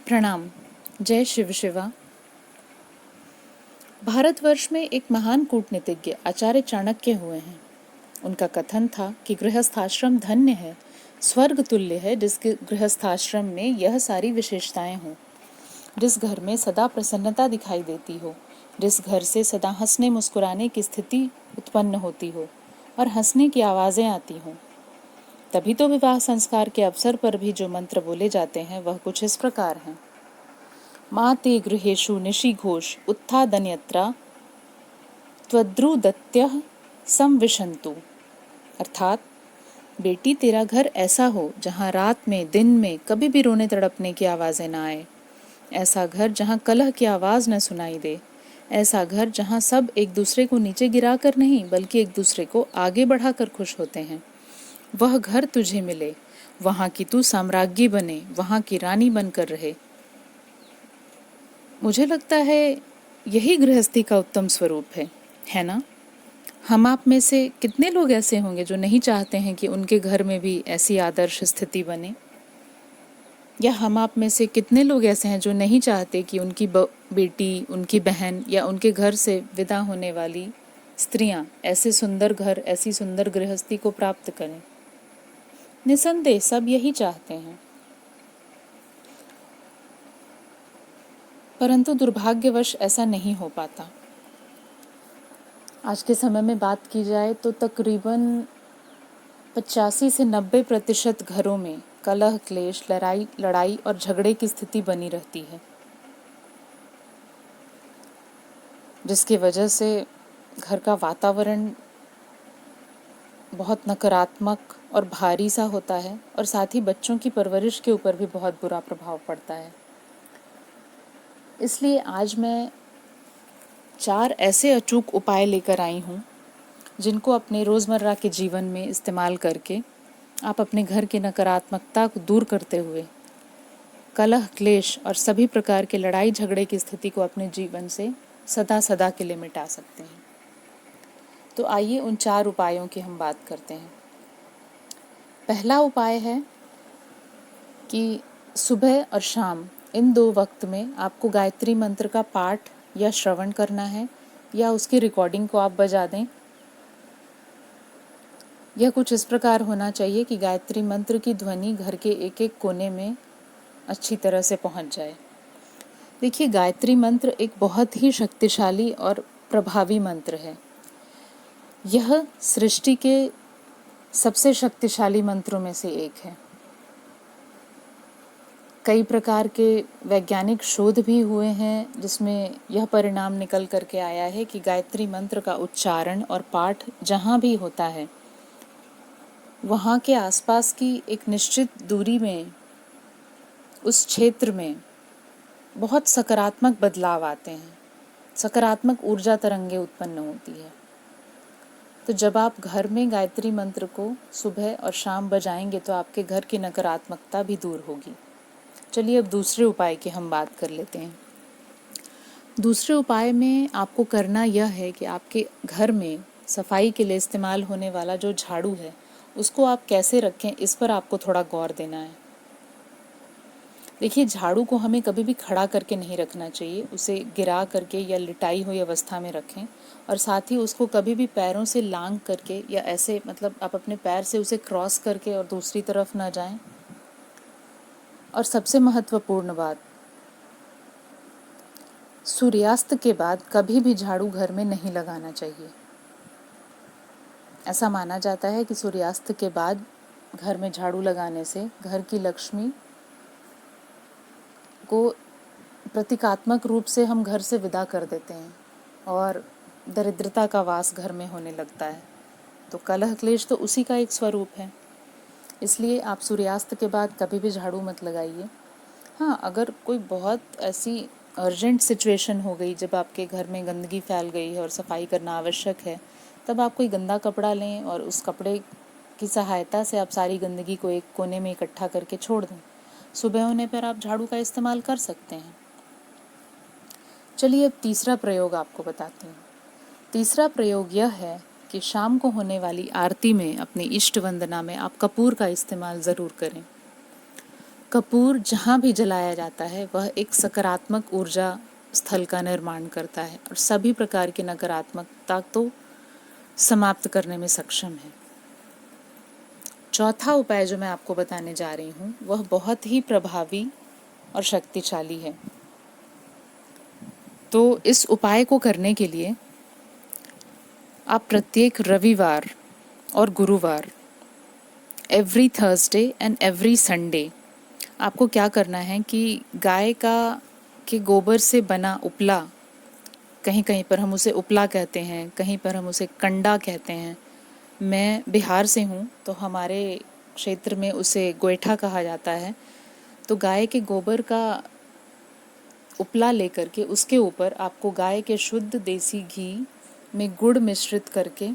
प्रणाम। जय शिव शिवा। भारतवर्ष में एक महान कूटनीतिज्ञ आचार्य चाणक्य हुए हैं। उनका कथन था कि गृहस्थाश्रम धन्य है, स्वर्ग तुल्य है, जिस गृहस्थाश्रम में यह सारी विशेषताएं हों। जिस घर में सदा प्रसन्नता दिखाई देती हो, जिस घर से सदा हंसने मुस्कुराने की स्थिति उत्पन्न होती हो और हंसने की आवाजें आती हों। तभी तो विवाह संस्कार के अवसर पर भी जो मंत्र बोले जाते हैं वह कुछ इस प्रकार हैं। माते गृहेषु निशिघोष उत्थादन्यत्रा त्वद्रुदत्यः संविशन्तु। अर्थात बेटी तेरा घर ऐसा हो जहाँ रात में दिन में कभी भी रोने तड़पने की आवाजें ना आए, ऐसा घर जहाँ कलह की आवाज न सुनाई दे, ऐसा घर जहाँ सब एक दूसरे को नीचे गिराकर नहीं बल्कि एक दूसरे को आगे बढ़ाकर खुश होते हैं, वह घर तुझे मिले। वहाँ की तू साम्राज्ञी बने, वहाँ की रानी बनकर रहे। मुझे लगता है यही गृहस्थी का उत्तम स्वरूप है ना? हम आप में से कितने लोग ऐसे होंगे जो नहीं चाहते हैं कि उनके घर में भी ऐसी आदर्श स्थिति बने? या हम आप में से कितने लोग ऐसे हैं जो नहीं चाहते कि उनकी बेटी, उनकी बहन या उनके घर से विदा होने वाली स्त्रियां ऐसे सुंदर घर, ऐसी सुंदर गृहस्थी को प्राप्त करें? निसंदेह सब यही चाहते हैं, परंतु दुर्भाग्यवश ऐसा नहीं हो पाता। आज के समय में बात की जाए तो तकरीबन 85 से 90% घरों में कलह, क्लेश, लड़ाई और झगड़े की स्थिति बनी रहती है, जिसकी वजह से घर का वातावरण बहुत नकारात्मक और भारी सा होता है और साथ ही बच्चों की परवरिश के ऊपर भी बहुत बुरा प्रभाव पड़ता है। इसलिए आज मैं 4 ऐसे अचूक उपाय लेकर आई हूँ जिनको अपने रोज़मर्रा के जीवन में इस्तेमाल करके आप अपने घर की नकारात्मकता को दूर करते हुए कलह, क्लेश और सभी प्रकार के लड़ाई झगड़े की स्थिति को अपने जीवन से सदा सदा के लिए मिटा सकते हैं। तो आइए उन 4 उपायों की हम बात करते हैं। पहला उपाय है कि सुबह और शाम इन 2 वक्त में आपको गायत्री मंत्र का पाठ या श्रवण करना है या उसकी रिकॉर्डिंग को आप बजा दें। यह कुछ इस प्रकार होना चाहिए कि गायत्री मंत्र की ध्वनि घर के एक एक कोने में अच्छी तरह से पहुंच जाए। देखिए, गायत्री मंत्र एक बहुत ही शक्तिशाली और प्रभावी मंत्र है। यह सृष्टि के सबसे शक्तिशाली मंत्रों में से एक है। कई प्रकार के वैज्ञानिक शोध भी हुए हैं जिसमें यह परिणाम निकल करके आया है कि गायत्री मंत्र का उच्चारण और पाठ जहाँ भी होता है वहाँ के आसपास की एक निश्चित दूरी में, उस क्षेत्र में बहुत सकारात्मक बदलाव आते हैं, सकारात्मक ऊर्जा तरंगे उत्पन्न होती है। तो जब आप घर में गायत्री मंत्र को सुबह और शाम बजाएंगे तो आपके घर की नकारात्मकता भी दूर होगी। चलिए अब दूसरे उपाय की हम बात कर लेते हैं। दूसरे उपाय में आपको करना यह है कि आपके घर में सफाई के लिए इस्तेमाल होने वाला जो झाड़ू है उसको आप कैसे रखें, इस पर आपको थोड़ा गौर देना है। देखिए, झाड़ू को हमें कभी भी खड़ा करके नहीं रखना चाहिए, उसे गिरा करके या लिटाई हुई अवस्था में रखें और साथ ही उसको कभी भी पैरों से लांग करके या ऐसे आप अपने पैर से उसे क्रॉस करके और दूसरी तरफ ना जाएं। और सबसे महत्वपूर्ण बात, सूर्यास्त के बाद कभी भी झाड़ू घर में नहीं लगाना चाहिए। ऐसा माना जाता है कि सूर्यास्त के बाद घर में झाड़ू लगाने से घर की लक्ष्मी को प्रतीकात्मक रूप से हम घर से विदा कर देते हैं और दरिद्रता का वास घर में होने लगता है। तो कलह क्लेश तो उसी का एक स्वरूप है। इसलिए आप सूर्यास्त के बाद कभी भी झाड़ू मत लगाइए। हाँ, अगर कोई बहुत ऐसी अर्जेंट सिचुएशन हो गई जब आपके घर में गंदगी फैल गई है और सफाई करना आवश्यक है, तब आप कोई गंदा कपड़ा लें और उस कपड़े की सहायता से आप सारी गंदगी को एक कोने में इकट्ठा करके छोड़ दें। सुबह होने पर आप झाड़ू का इस्तेमाल कर सकते हैं। चलिए अब तीसरा प्रयोग आपको बताती हूँ। तीसरा प्रयोग यह है कि शाम को होने वाली आरती में अपनी इष्ट वंदना में आप कपूर का इस्तेमाल ज़रूर करें। कपूर जहाँ भी जलाया जाता है वह एक सकारात्मक ऊर्जा स्थल का निर्माण करता है और सभी प्रकार की नकारात्मकता तो समाप्त करने में सक्षम है। चौथा उपाय जो मैं आपको बताने जा रही हूँ वह बहुत ही प्रभावी और शक्तिशाली है। तो इस उपाय को करने के लिए आप प्रत्येक रविवार और गुरुवार, every Thursday and every Sunday, आपको क्या करना है कि गाय का के गोबर से बना उपला, कहीं कहीं पर हम उसे उपला कहते हैं, कहीं पर हम उसे कंडा कहते हैं। मैं बिहार से हूँ तो हमारे क्षेत्र में उसे गोईठा कहा जाता है। तो गाय के गोबर का उपला लेकर के उसके ऊपर आपको गाय के शुद्ध देसी घी में गुड़ मिश्रित करके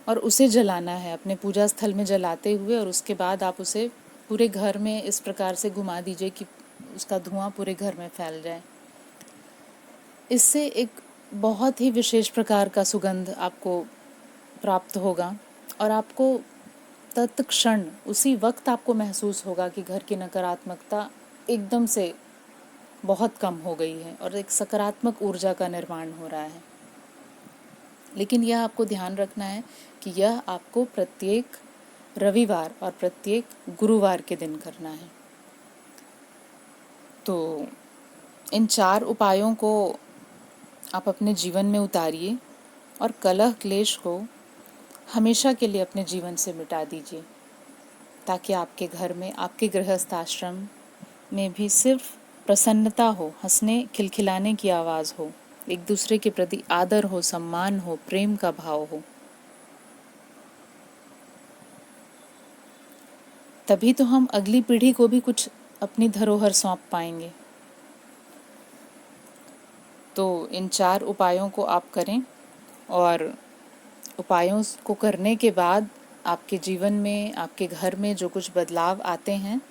और उसे जलाना है अपने पूजा स्थल में जलाते हुए, और उसके बाद आप उसे पूरे घर में इस प्रकार से घुमा दीजिए कि उसका धुआं पूरे घर में फैल जाए। इससे एक बहुत ही विशेष प्रकार का सुगंध आपको प्राप्त होगा और आपको तत्क्षण उसी वक्त आपको महसूस होगा कि घर की नकारात्मकता एकदम से बहुत कम हो गई है और एक सकारात्मक ऊर्जा का निर्माण हो रहा है। लेकिन यह आपको ध्यान रखना है कि यह आपको प्रत्येक रविवार और प्रत्येक गुरुवार के दिन करना है। तो इन 4 उपायों को आप अपने जीवन में उतारिए और कलह क्लेश को हमेशा के लिए अपने जीवन से मिटा दीजिए, ताकि आपके घर में, आपके गृहस्थ आश्रम में भी सिर्फ प्रसन्नता हो, हंसने खिलखिलाने की आवाज़ हो, एक दूसरे के प्रति आदर हो, सम्मान हो, प्रेम का भाव हो। तभी तो हम अगली पीढ़ी को भी कुछ अपनी धरोहर सौंप पाएंगे। तो इन 4 उपायों को आप करें और उपायों को करने के बाद आपके जीवन में, आपके घर में जो कुछ बदलाव आते हैं,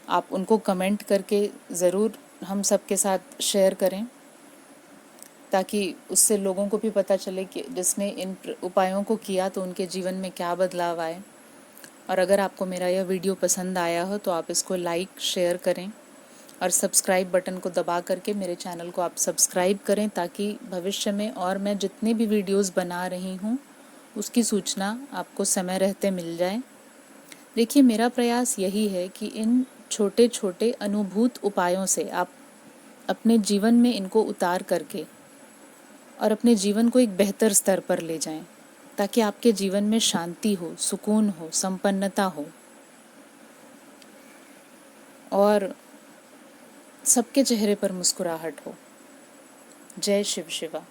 आप उनको कमेंट करके ज़रूर हम सबके साथ शेयर करें, ताकि उससे लोगों को भी पता चले कि जिसने इन उपायों को किया तो उनके जीवन में क्या बदलाव आए। और अगर आपको मेरा यह वीडियो पसंद आया हो तो आप इसको लाइक, शेयर करें और सब्सक्राइब बटन को दबा करके मेरे चैनल को आप सब्सक्राइब करें, ताकि भविष्य में और मैं जितनी भी वीडियोस बना रही हूँ उसकी सूचना आपको समय रहते मिल जाए। देखिए, मेरा प्रयास यही है कि इन छोटे छोटे अनुभूत उपायों से आप अपने जीवन में इनको उतार करके और अपने जीवन को एक बेहतर स्तर पर ले जाएं, ताकि आपके जीवन में शांति हो, सुकून हो, संपन्नता हो और सबके चेहरे पर मुस्कुराहट हो। जय शिव शिवा।